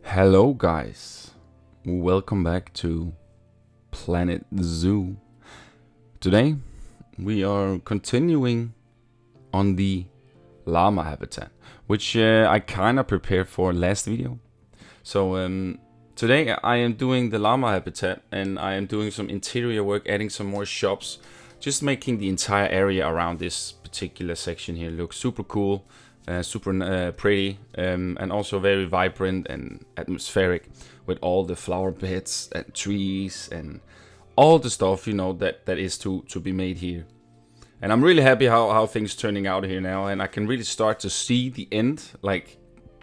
Hello guys, welcome back to Planet Zoo. Today we are continuing on the llama habitat, which I kinda prepared for last video. So today I am doing the llama habitat and I am doing some interior work, adding some more shops, just making the entire area around this particular section here look super cool. Super pretty and also very vibrant and atmospheric with all the flower beds and trees and all the stuff, you know, that is to be made here. And I'm really happy how things turning out here now, and I can really start to see the end, like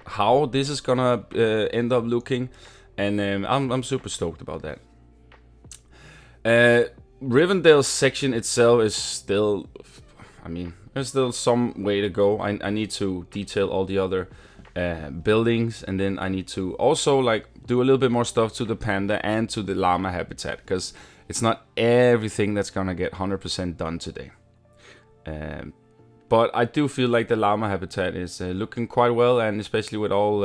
how this is gonna end up looking, and I'm super stoked about that. Rivendell section itself is still, I mean, there's still some way to go. I need to detail all the other buildings, and then I need to also like do a little bit more stuff to the panda and to the llama habitat, because it's not everything that's gonna get 100% done today. But I do feel like the llama habitat is looking quite well, and especially with all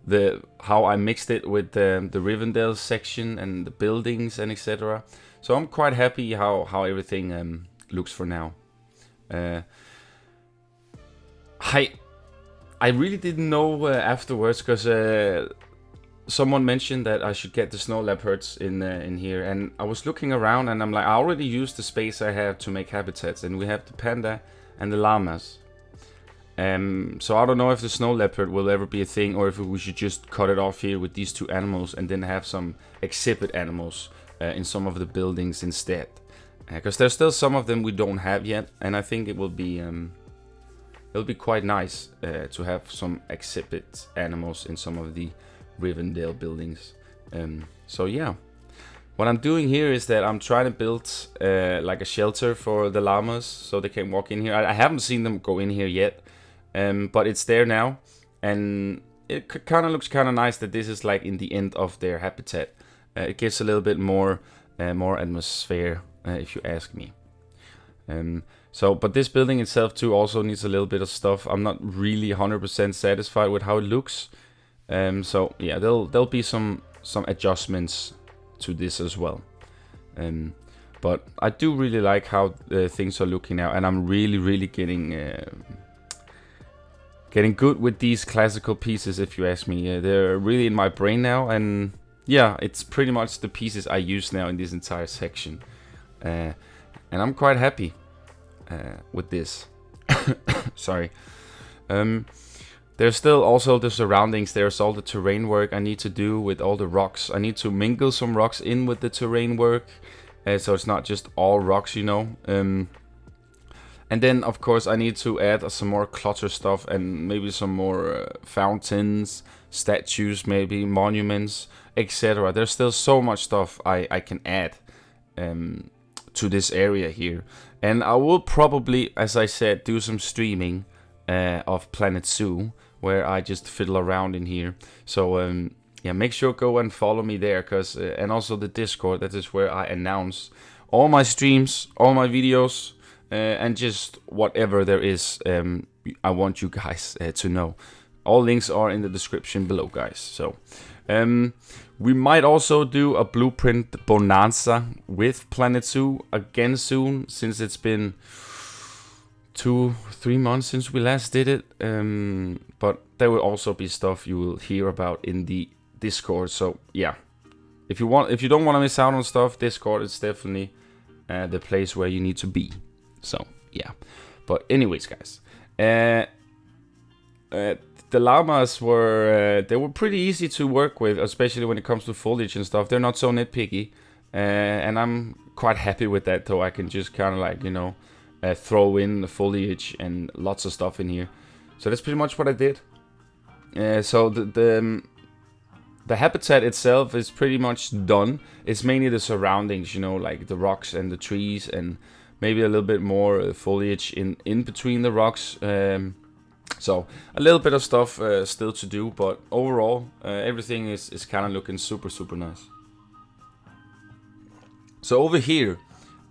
the how I mixed it with the Rivendell section and the buildings and etc. So I'm quite happy how everything looks for now. I really didn't know afterwards, because someone mentioned that I should get the snow leopards in here, and I was looking around and I'm like, I already used the space I have to make habitats, and we have the panda and the llamas. So I don't know if the snow leopard will ever be a thing, or if we should just cut it off here with these two animals and then have some exhibit animals in some of the buildings instead. Because there's still some of them we don't have yet, and I think it will be it'll be quite nice to have some exhibit animals in some of the Rivendell buildings. So yeah, what I'm doing here is that I'm trying to build like a shelter for the llamas so they can walk in here. I haven't seen them go in here yet, but it's there now, and it kind of looks kind of nice that this is like in the end of their habitat. It gives a little bit more atmosphere. If you ask me. But this building itself too also needs a little bit of stuff. I'm not really 100% satisfied with how it looks. So yeah, there'll be some adjustments to this as well. But I do really like how things are looking now, and I'm really getting good with these classical pieces. If you ask me, they're really in my brain now, and yeah, it's pretty much the pieces I use now in this entire section. And I'm quite happy with this. Sorry. There's still also the surroundings. There's all the terrain work I need to do with all the rocks. I need to mingle some rocks in with the terrain work, so it's not just all rocks, you know. And then of course I need to add some more clutter stuff, and maybe some more fountains, statues, maybe monuments, etc. There's still so much stuff I can add to this area here, and I will probably, as I said, do some streaming of Planet Zoo, where I just fiddle around in here. So yeah, make sure go and follow me there, cause and also the Discord. That is where I announce all my streams, all my videos, and just whatever there is I want you guys to know. All links are in the description below, guys. So we might also do a blueprint bonanza with Planet Zoo again soon, since it's been 2-3 months since we last did it. But there will also be stuff you will hear about in the Discord. So yeah, if you don't want to miss out on stuff, Discord is definitely the place where you need to be. So yeah, but anyways, guys, the llamas were they were pretty easy to work with, especially when it comes to foliage and stuff. They're not so nitpicky, and I'm quite happy with that. Though I can just kind of like, you know, throw in the foliage and lots of stuff in here. So that's pretty much what I did. So the habitat itself is pretty much done. It's mainly the surroundings, you know, like the rocks and the trees, and maybe a little bit more foliage in between the rocks. So a little bit of stuff still to do, but overall everything is kind of looking super nice. So over here,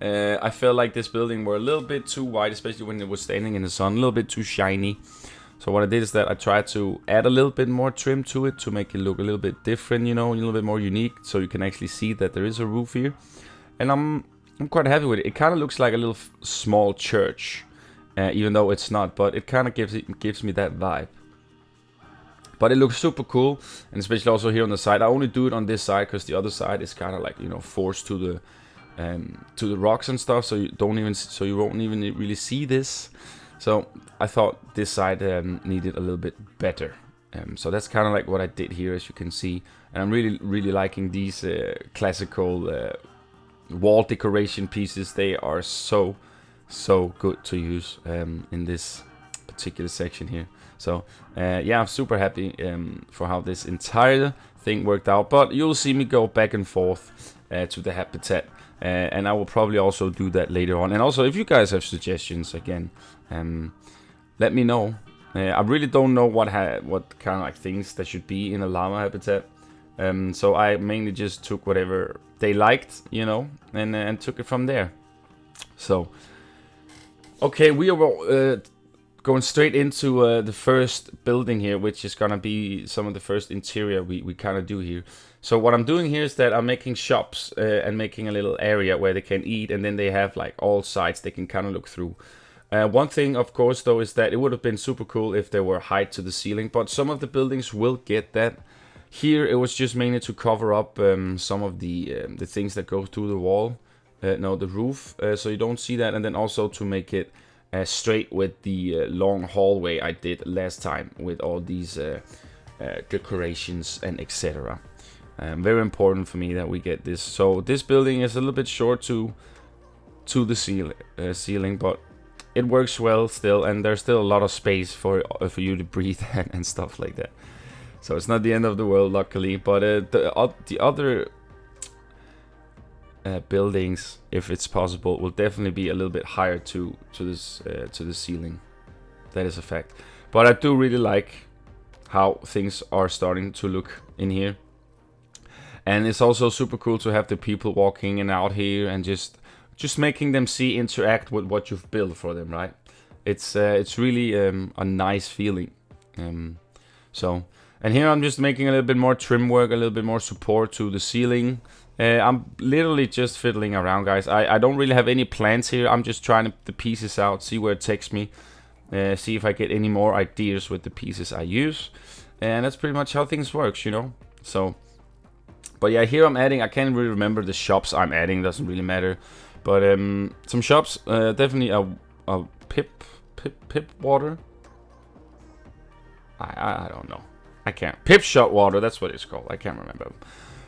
I felt like this building were a little bit too wide, especially when it was standing in the sun, a little bit too shiny. So what I did is that I tried to add a little bit more trim to it to make it look a little bit different, you know, a little bit more unique, so you can actually see that there is a roof here. And I'm quite happy with it. It kind of looks like a little small church, even though it's not, but it kind of gives me that vibe. But it looks super cool, and especially also here on the side. I only do it on this side because the other side is kind of like, you know, forced to the rocks and stuff, so you won't even really see this. So I thought this side needed a little bit better. So that's kind of like what I did here, as you can see. And I'm really liking these classical wall decoration pieces. They are so good to use in this particular section here. So yeah, I'm super happy for how this entire thing worked out. But you'll see me go back and forth to the habitat. And I will probably also do that later on. And also, if you guys have suggestions, again, let me know. I really don't know what kind of like things that should be in a llama habitat. So I mainly just took whatever they liked, you know, and took it from there. So, okay, we are going straight into the first building here, which is gonna be some of the first interior we kind of do here. So what I'm doing here is that I'm making shops and making a little area where they can eat, and then they have like all sides they can kind of look through. One thing, of course, though, is that it would have been super cool if there were height to the ceiling, but some of the buildings will get that. Here, it was just mainly to cover up some of the things that go through the wall, the roof, so you don't see that, and then also to make it straight with the long hallway I did last time with all these decorations and etc. Very important for me that we get this. So this building is a little bit short to the ceiling, but it works well still, and there's still a lot of space for you to breathe and stuff like that. So it's not the end of the world, luckily. But the other buildings, if it's possible, will definitely be a little bit higher to the ceiling. That is a fact. But I do really like how things are starting to look in here. And it's also super cool to have the people walking in and out here and just making them interact with what you've built for them, right? It's really a nice feeling. And here I'm just making a little bit more trim work, a little bit more support to the ceiling. I'm literally just fiddling around, guys. I don't really have any plans here. I'm just trying the pieces out, see where it takes me, see if I get any more ideas with the pieces I use. And that's pretty much how things works, you know? So, but yeah, here I'm adding, I can't really remember the shops I'm adding, doesn't really matter. But some shops, definitely a pip water. I don't know. I can't. Pip shot water, that's what it's called. I can't remember.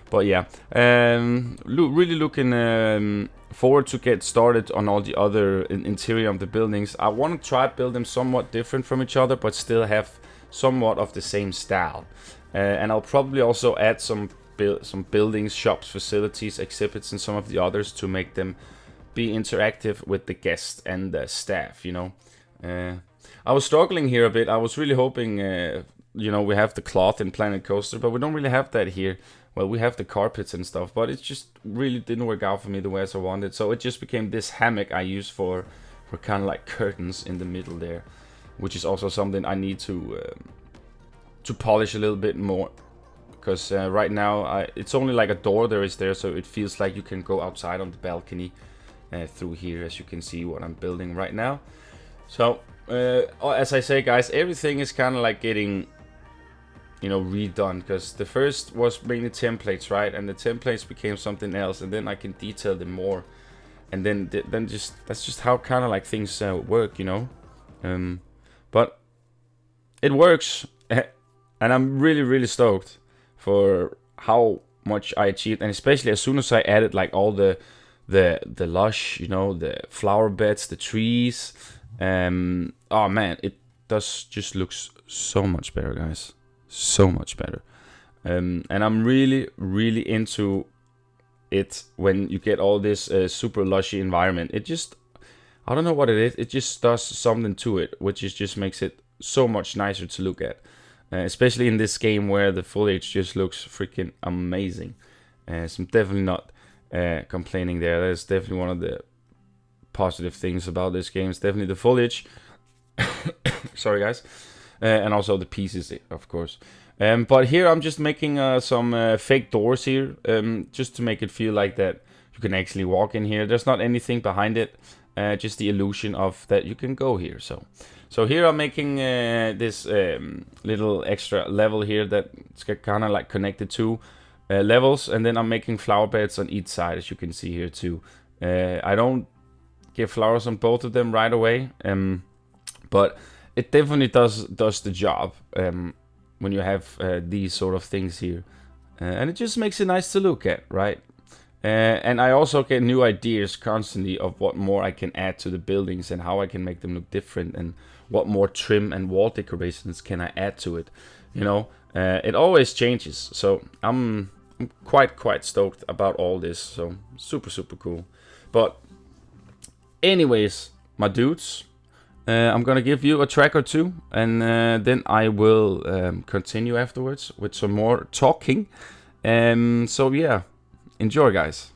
But yeah, really looking forward to get started on all the other interior of the buildings. I want to try to build them somewhat different from each other, but still have somewhat of the same style. And I'll probably also add some buildings, shops, facilities, exhibits, and some of the others to make them be interactive with the guests and the staff, you know. I was struggling here a bit. I was really hoping, you know, we have the cloth in Planet Coaster, but we don't really have that here. Well, we have the carpets and stuff, but it just really didn't work out for me the way as I wanted. So it just became this hammock I use for kind of like curtains in the middle there, which is also something I need to polish a little bit more. Because right now, it's only like a door there is there, so it feels like you can go outside on the balcony through here, as you can see what I'm building right now. So, as I say, guys, everything is kind of like getting, you know, redone, because the first was mainly templates, right? And the templates became something else, and then I can detail them more, and then that's just how kind of like things work, you know. But it works, and I'm really stoked for how much I achieved, and especially as soon as I added like all the lush, you know, the flower beds, the trees. Oh man, it just looks so much better, guys. So much better. And I'm really into it when you get all this super lushy environment. It just, I don't know what it is. It just does something to it, which just makes it so much nicer to look at. Especially in this game where the foliage just looks freaking amazing. So I'm definitely not complaining there. That's definitely one of the positive things about this game. It's definitely the foliage. Sorry, guys. and also the pieces, of course. But here I'm just making some fake doors here, just to make it feel like that you can actually walk in here. There's not anything behind it, just the illusion of that you can go here. So here I'm making this little extra level here that's kind of like connected to levels, and then I'm making flower beds on each side, as you can see here too. I don't get flowers on both of them right away, but it definitely does the job when you have these sort of things here, and it just makes it nice to look at, right? And I also get new ideas constantly of what more I can add to the buildings and how I can make them look different, and what more trim and wall decorations can I add to it. You know, it always changes. So I'm quite stoked about all this. So super cool. But anyways, my dudes, I'm gonna give you a track or two, and then I will continue afterwards with some more talking. So yeah, enjoy, guys.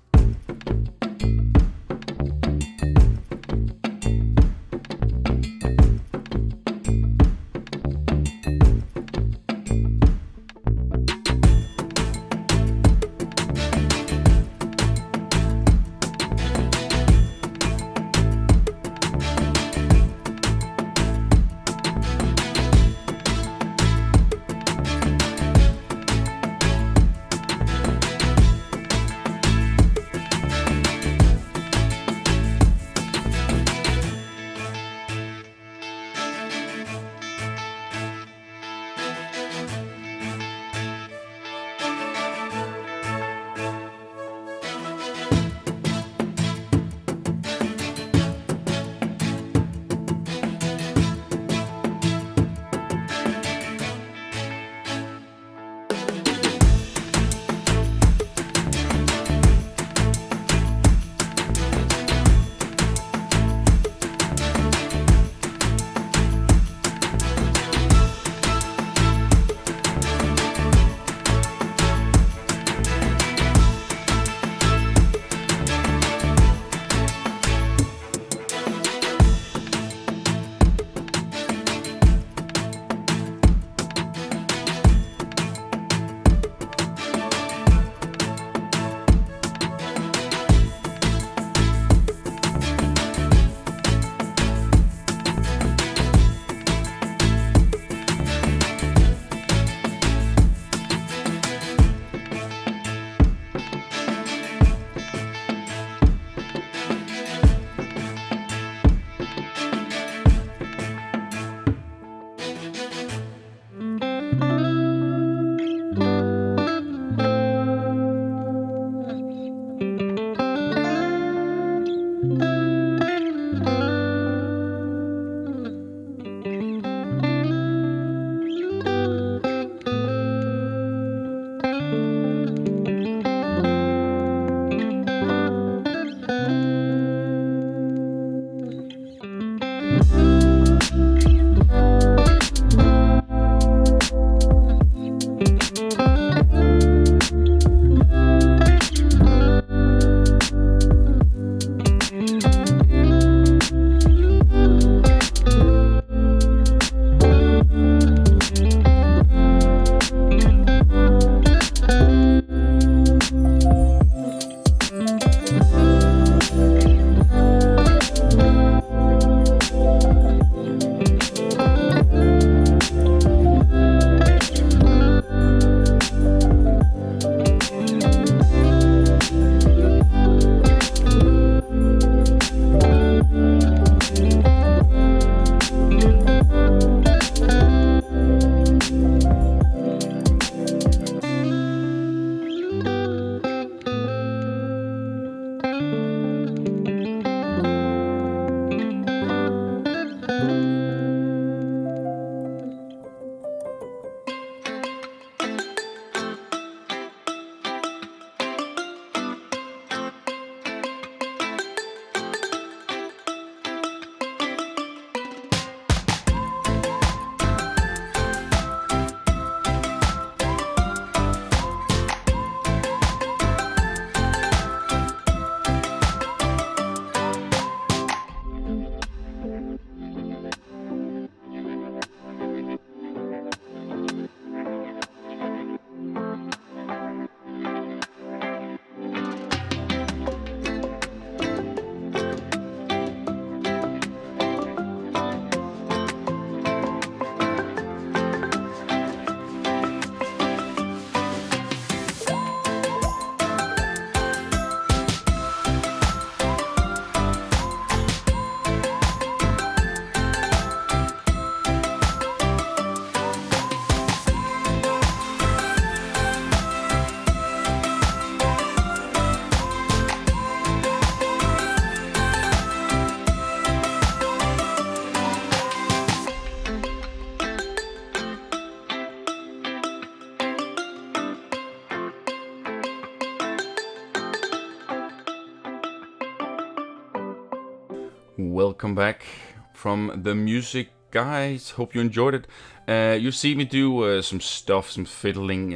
Welcome back from the music, guys. Hope you enjoyed it. You see me do some stuff, some fiddling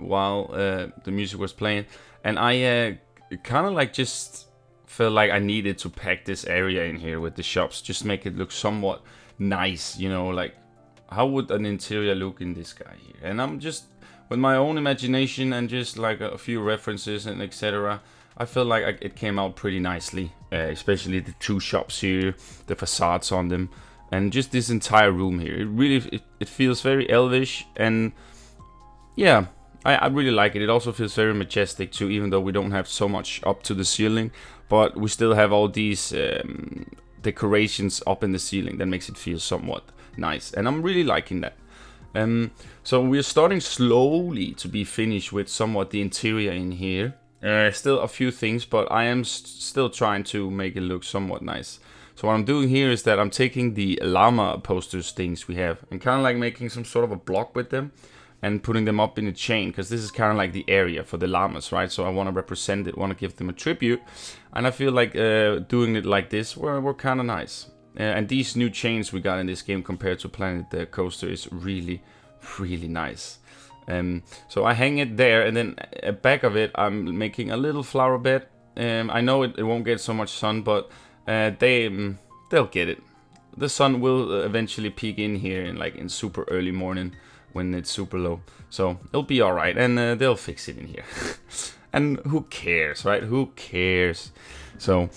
while the music was playing, and I kind of like just felt like I needed to pack this area in here with the shops, just make it look somewhat nice, you know, like how would an interior look in this guy here? And I'm just with my own imagination and just like a few references and etc. I feel like it came out pretty nicely, especially the two shops here, the facades on them, and just this entire room here. It really it feels very elvish, and yeah, I really like it. It also feels very majestic too, even though we don't have so much up to the ceiling, but we still have all these decorations up in the ceiling that makes it feel somewhat nice, and I'm really liking that. So we're starting slowly to be finished with somewhat the interior in here. Still a few things, but I am still trying to make it look somewhat nice. So what I'm doing here is that I'm taking the Llama posters things we have and kind of like making some sort of a block with them and putting them up in a chain, because this is kind of like the area for the llamas, right? So I want to represent it, want to give them a tribute, and I feel like doing it like this were kind of nice. And these new chains we got in this game compared to Planet Coaster is really, really nice. So I hang it there, and then back of it I'm making a little flower bed. I know it won't get so much sun, but they'll get it. The sun will eventually peek in here in super early morning when it's super low, so it'll be all right, and they'll fix it in here. And who cares, right? Who cares? So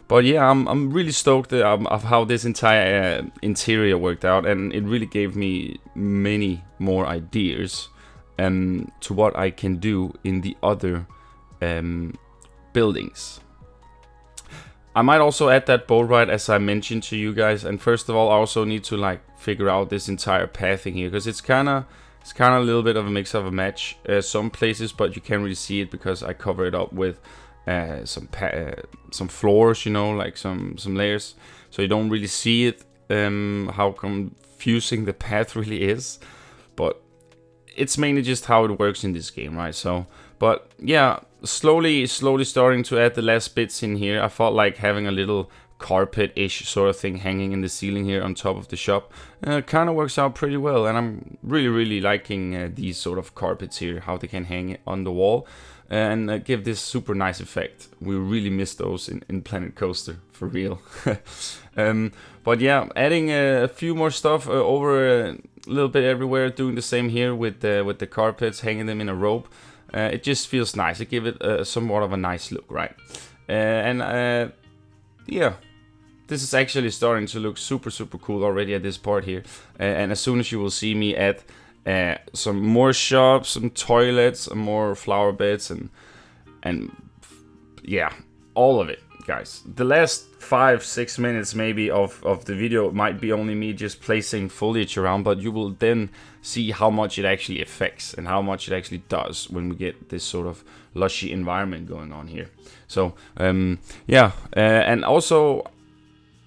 but yeah, I'm really stoked of how this entire interior worked out, and it really gave me many more ideas to what I can do in the other buildings. I might also add that boat ride, as I mentioned to you guys, and first of all I also need to like figure out this entire pathing here, because it's kind of a little bit of a mix of a match some places, but you can't really see it because I cover it up with some floors, you know, like some layers, so you don't really see it, how confusing the path really is, but it's mainly just how it works in this game, right? So, but yeah, slowly starting to add the last bits in here. I felt like having a little carpet-ish sort of thing hanging in the ceiling here on top of the shop kind of works out pretty well, and I'm really liking these sort of carpets here, how they can hang on the wall and give this super nice effect. We really miss those in Planet Coaster, for real. But yeah, adding a few more stuff over a little bit everywhere, doing the same here with the carpets, hanging them in a rope. It just feels nice. It gives it somewhat of a nice look, right? Yeah, this is actually starting to look super cool already at this part here. And as soon as you will see me add some more shops, some toilets, some more flower beds, and yeah, all of it, guys. The last 5-6 minutes maybe of the video might be only me just placing foliage around, but you will then see how much it actually affects and how much it actually does when we get this sort of lushy environment going on here. So yeah, and also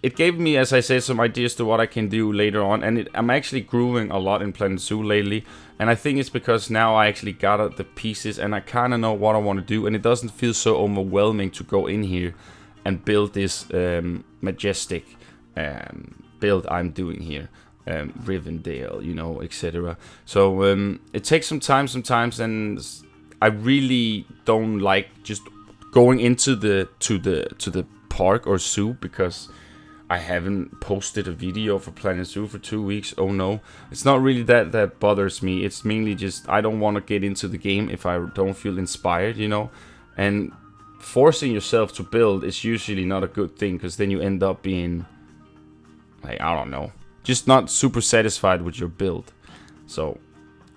it gave me, as I said, some ideas to what I can do later on, and I'm actually grooving a lot in Planet Zoo lately, and I think it's because now I actually got the pieces and I kind of know what I want to do, and it doesn't feel so overwhelming to go in here and build this majestic build I'm doing here, Rivendell, you know, etc. So it takes some time sometimes, and I really don't like just going into the park or zoo because I haven't posted a video for Planet Zoo for 2 weeks. Oh no, it's not really that bothers me. It's mainly just I don't want to get into the game if I don't feel inspired, you know. And forcing yourself to build is usually not a good thing, because then you end up being like, I don't know, just not super satisfied with your build. So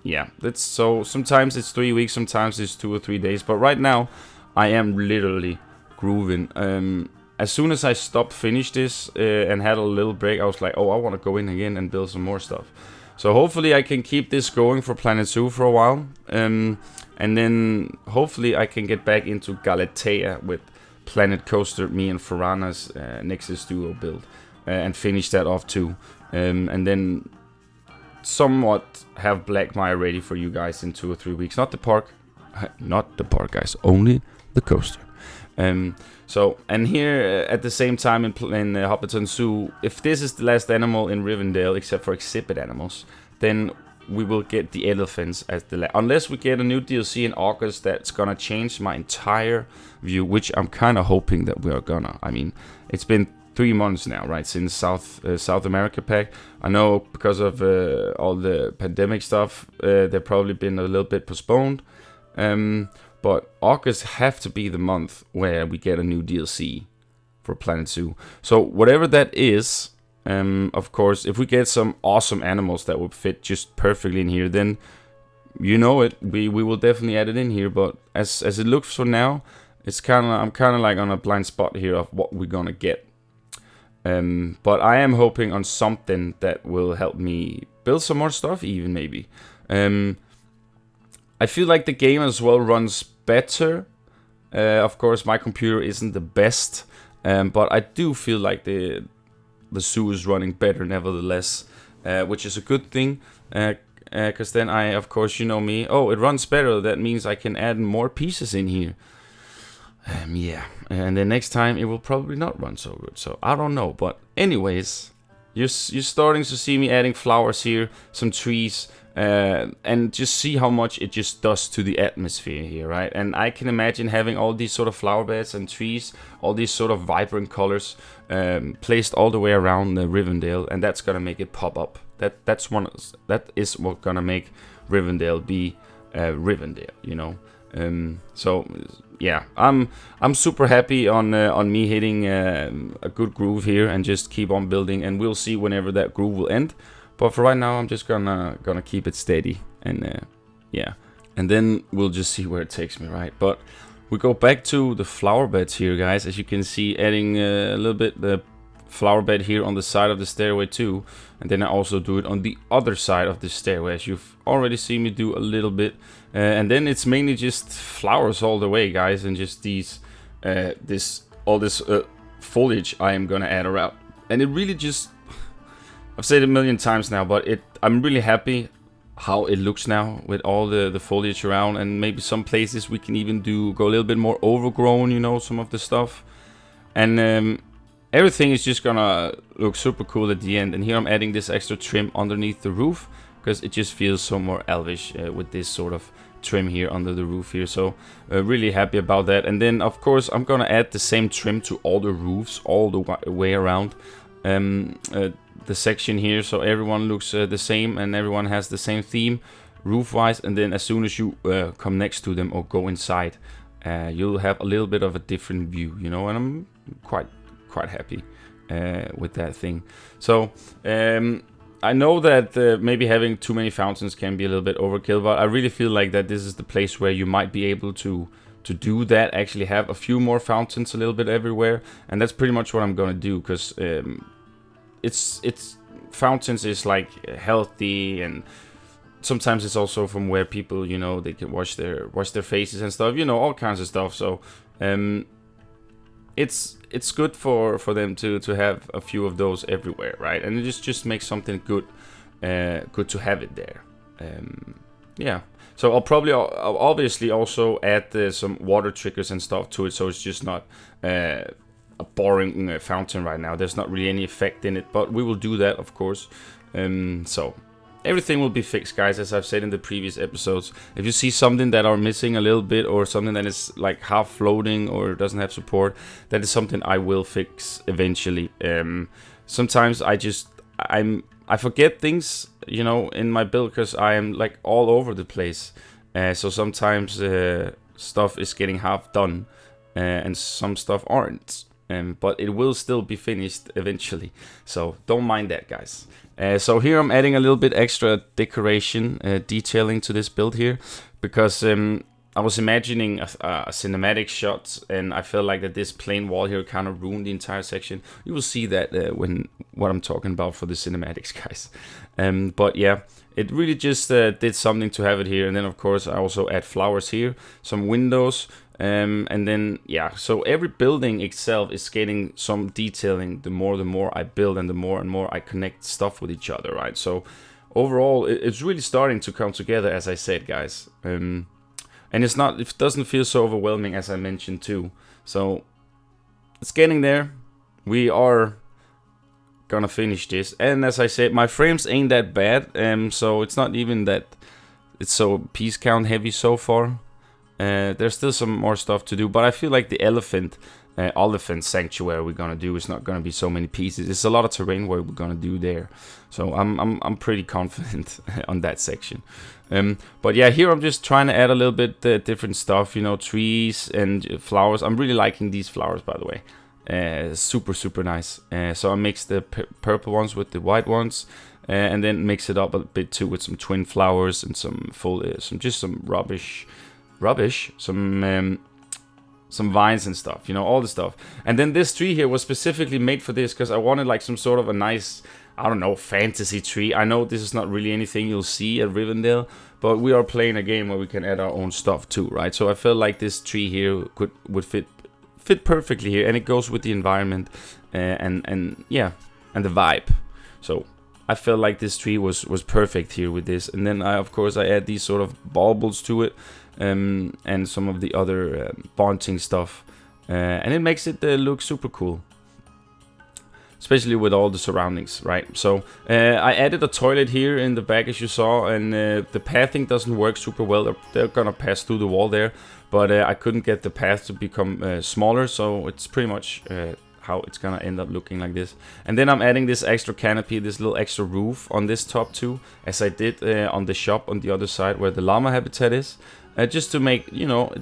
yeah, so sometimes it's 3 weeks, sometimes it's 2 or 3 days, but right now I am literally grooving. As soon as I finished this and had a little break, I was like, oh, I want to go in again and build some more stuff. So hopefully I can keep this going for Planet Zoo for a while. And then hopefully I can get back into Galatea with Planet Coaster, me and Farana's Nexus duo build. And finish that off too. And then somewhat have Black Mire ready for you guys in 2 or 3 weeks. Not the park, guys. Only the coaster. So, and here at the same time in Hobbiton Zoo, if this is the last animal in Rivendell, except for exhibit animals, then we will get the elephants as the unless we get a new DLC in August that's gonna change my entire view, which I'm kind of hoping that we are gonna. I mean, it's been 3 months now, right, since South America pack. I know because of all the pandemic stuff, they've probably been a little bit postponed. But August have to be the month where we get a new DLC for Planet Zoo. So whatever that is, of course, if we get some awesome animals that would fit just perfectly in here, then you know it, we will definitely add it in here. But as it looks for now, it's I'm kind of like on a blind spot here of what we're gonna get. But I am hoping on something that will help me build some more stuff, even maybe. I feel like the game as well runs better. Of course, my computer isn't the best, but I do feel like the zoo is running better nevertheless, which is a good thing. Because then of course, you know me. Oh, it runs better. That means I can add more pieces in here. Yeah, and then next time it will probably not run so good. So I don't know, but anyways, you're starting to see me adding flowers here, some trees. And just see how much it just does to the atmosphere here, right? And I can imagine having all these sort of flower beds and trees, all these sort of vibrant colors placed all the way around the Rivendell, and that's gonna make it pop up. That is what gonna make Rivendell be Rivendell, you know. So yeah, I'm super happy on me hitting a good groove here and just keep on building, and we'll see whenever that groove will end. But for right now, I'm just gonna keep it steady, and yeah, and then we'll just see where it takes me, right? But we go back to the flower beds here, guys. As you can see, adding a little bit the flower bed here on the side of the stairway too, and then I also do it on the other side of the stairway, as you've already seen me do a little bit. And then it's mainly just flowers all the way, guys, and just these all this foliage I am gonna add around, and it really just. I've said it a million times now, but I'm really happy how it looks now with all the foliage around, and maybe some places we can even go a little bit more overgrown, you know, some of the stuff. And everything is just gonna look super cool at the end. And here I'm adding this extra trim underneath the roof, because it just feels so more elvish with this sort of trim here under the roof here. So really happy about that. And then of course I'm gonna add the same trim to all the roofs all the way around the section here, so everyone looks the same and everyone has the same theme roof wise. And then as soon as you come next to them or go inside, you'll have a little bit of a different view, you know, and I'm quite happy with that thing. So I know that maybe having too many fountains can be a little bit overkill, but I really feel like that this is the place where you might be able to do that, actually have a few more fountains a little bit everywhere. And that's pretty much what I'm gonna do, because it's fountains is like healthy, and sometimes it's also from where people, you know, they can wash their faces and stuff, you know, all kinds of stuff. So it's good for them to have a few of those everywhere, right? And it just makes something good to have it there. Yeah, so I'll obviously also add some water triggers and stuff to it, so it's just not a boring fountain right now. There's not really any effect in it, but we will do that, of course. So everything will be fixed, guys, as I've said in the previous episodes. If you see something that are missing a little bit, or something that is like half floating or doesn't have support, that is something I will fix eventually. Sometimes I forget things, you know, in my build, because I am like all over the place. So sometimes stuff is getting half done, and some stuff aren't. But it will still be finished eventually, so don't mind that, guys. So here I'm adding a little bit extra decoration, detailing to this build here, because I was imagining a cinematic shot, and I felt like that this plain wall here kind of ruined the entire section. You will see that when what I'm talking about for the cinematics, guys. But yeah, it really just did something to have it here. And then of course I also add flowers here, some windows. And then yeah, so every building itself is getting some detailing the more I build, and the more I connect stuff with each other, right? So overall it's really starting to come together, as I said, guys. And it doesn't feel so overwhelming, as I mentioned too. So it's getting there. We are gonna finish this, and as I said, my frames ain't that bad, so it's not even that it's so piece count heavy so far. There's still some more stuff to do, but I feel like the elephant sanctuary we're gonna do is not gonna be so many pieces. It's a lot of terrain work we're gonna do there, so I'm pretty confident on that section. But yeah, here I'm just trying to add a little bit different stuff, you know, trees and flowers. I'm really liking these flowers, by the way. Super nice. So I mix the purple ones with the white ones, and then mix it up a bit too with some twin flowers and some rubbish, some vines and stuff, you know, all the stuff. And then this tree here was specifically made for this because I wanted like some sort of a nice, I don't know, fantasy tree. I know this is not really anything you'll see at Rivendell, but we are playing a game where we can add our own stuff too, right? So I felt like this tree here would fit perfectly here, and it goes with the environment and yeah, and the vibe. So I felt like this tree was perfect here with this. And then of course I add these sort of baubles to it, and some of the other bonding stuff, and it makes it look super cool, especially with all the surroundings, right? So I added a toilet here in the back, as you saw, and the pathing doesn't work super well. They're gonna pass through the wall there, but I couldn't get the path to become smaller, so it's pretty much how it's gonna end up looking like this. And then I'm adding this extra canopy, this little extra roof on this top too, as I did on the shop on the other side where the llama habitat is. Just to make, you know,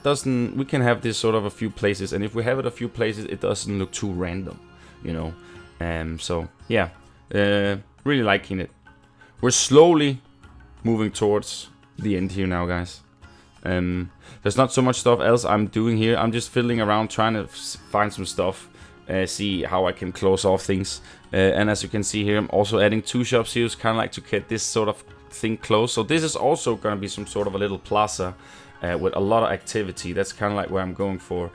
we can have this sort of a few places, and if we have it a few places, it doesn't look too random, you know. So yeah, really liking it. We're slowly moving towards the end here now, guys. There's not so much stuff else I'm doing here. I'm just fiddling around trying to find some stuff, see how I can close off things. And as you can see here, I'm also adding 2 shops here. It's kind of like to get this sort of thing closed. So this is also going to be some sort of a little plaza with a lot of activity. That's kind of like where I'm going for.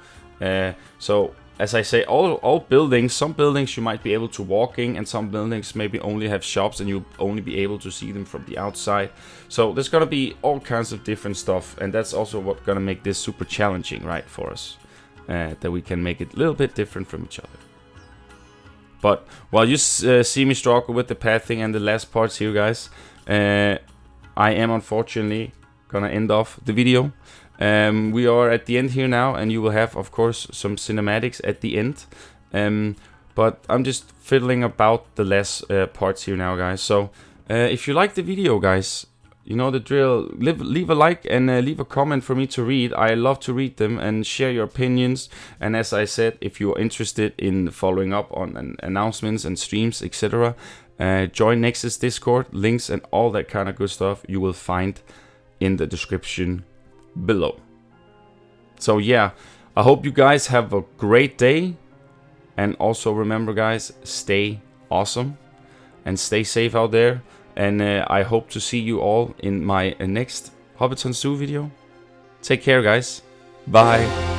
So as I say, all buildings, some buildings you might be able to walk in, and some buildings maybe only have shops and you'll only be able to see them from the outside. So there's gonna be all kinds of different stuff, and that's also what's gonna make this super challenging, right, for us. That we can make it a little bit different from each other. But while you see me struggle with the pathing and the last parts here, guys, I am unfortunately gonna end off the video. We are at the end here now, and you will have, of course, some cinematics at the end. But I'm just fiddling about the last parts here now, guys. So if you like the video, guys, you know the drill. Leave a like and leave a comment for me to read. I love to read them and share your opinions. And as I said, if you're interested in following up on announcements and streams, etc., join Nexus Discord. Links and all that kind of good stuff you will find in the description below. So yeah, I hope you guys have a great day, and also remember, guys, stay awesome and stay safe out there, and I hope to see you all in my next Hobbiton Zoo video. Take care, guys. Bye.